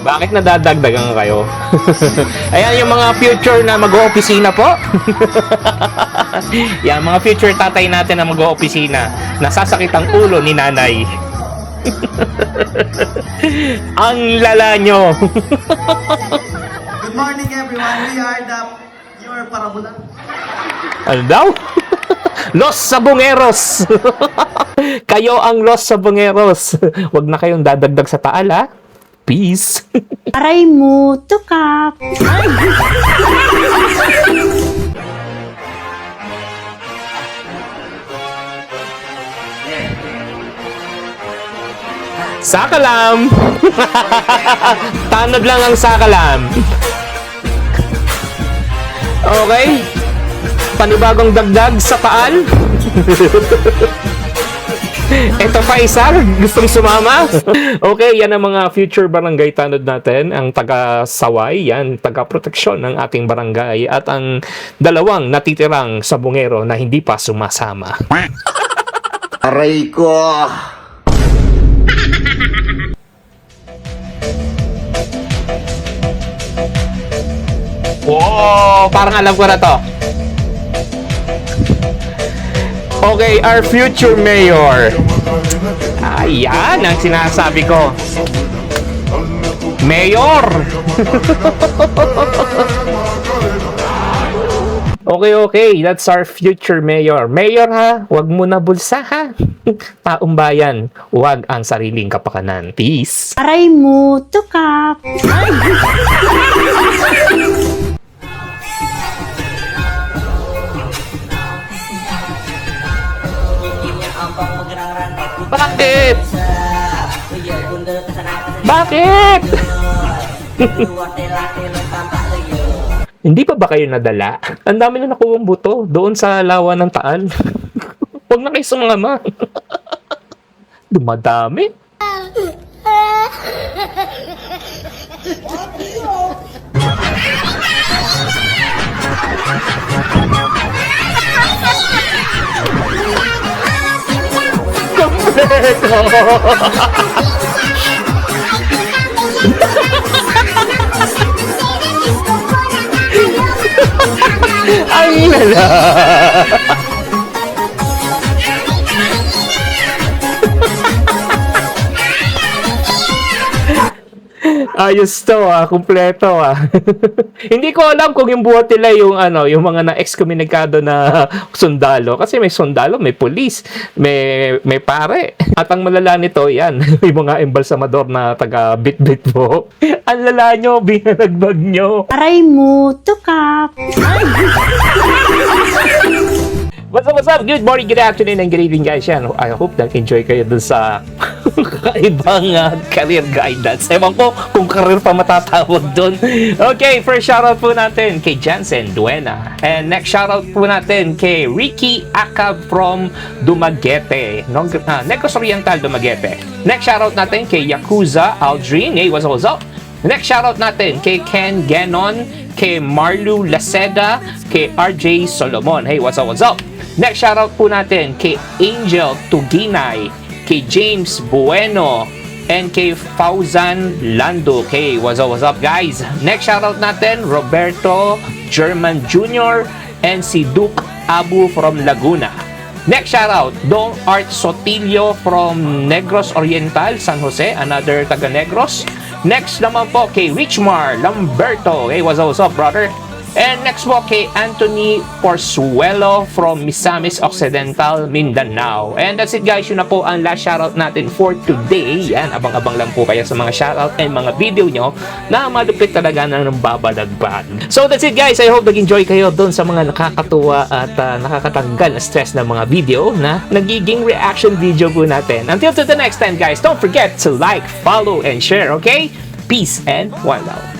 Bakit nadadagdagan kayo? Ayan yung mga future na mag-oopisina po. Yan, mga future tatay natin na mag-oopisina. Nasasakit ang ulo ni nanay. Ang lala nyo. Good morning, everyone. We are your parabulan. Ano daw? Los Sabongeros. Kayo ang Los Sabongeros. Huwag na kayong dadagdag sa taal, ha? Peace. Aray mo, tukap. Sakalam. Tanod lang ang sakalam. Okay. Panibagong dagdag sa taal. Ito pa isa, gustong sumama. Okay, yan ang mga future barangay tanod natin. Ang taga-saway, yan, taga-proteksyon ng ating barangay. At ang dalawang natitirang sabongero na hindi pa sumasama. Aray ko! Wow, parang alam ko na to. Okay, our future mayor. Ayan ang sinasabi ko. Mayor! Okay, that's our future mayor. Mayor ha, wag mo na bulsa ha. Taong bayan, wag ang sariling kapakanan. Peace. Aray mo, tukap. Bakit? Bakit? Hindi pa ba kayo nadala? Ang dami na nakuwang buto doon sa lawa ng Taal. Huwag na kayo sumama. Dumadami. Ay, lala. Ayos to kumpleto Hindi ko alam kung yung buhat nila yung yung mga na-excommunicado na sundalo kasi may sundalo, may pulis, may pare. At ang malala nito, yan, may mga embalsamador na taga bit-bit po. Ang lala nyo, binalagbag nyo. Aray mo, tukap. What's up? Good morning, good afternoon, and good evening guys. Yan, I hope nag-enjoy kayo dun sa kakaibang career guidance. Ewan ko kung career pa matatawag dun. Okay, first shoutout po natin kay Jansen Duena. And next shoutout po natin kay Ricky Akab from Dumaguete. Negros Oriental, Dumaguete. Next shoutout natin kay Yakuza Aldrin. Hey, what's up? Next shoutout natin kay Ken Ganon, kay Marlu Laceda, kay RJ Solomon. Hey, what's up? Next shoutout po natin kay Angel Tuginay, kay James Bueno, and kay Fauzan Lando. Okay, what's up guys? Next shoutout natin, Roberto German Jr. and si Duke Abu from Laguna. Next shoutout, Dong Art Sotilio from Negros Oriental, San Jose, another taga Negros. Next naman po kay Richmar Lamberto. Hey, what's up brother? And next po kay Anthony Porzuelo from Misamis Occidental, Mindanao. And that's it guys, yun na po ang last shoutout natin for today. Yan, abang-abang lang po kayo sa mga shoutout and mga video nyo na malupit talaga na ng babalagban. So that's it guys, I hope nag-enjoy kayo doon sa mga nakakatuwa at nakakatanggal na stress na mga video na nagiging reaction video po natin. Until to the next time guys, don't forget to like, follow, and share, okay? Peace and one love.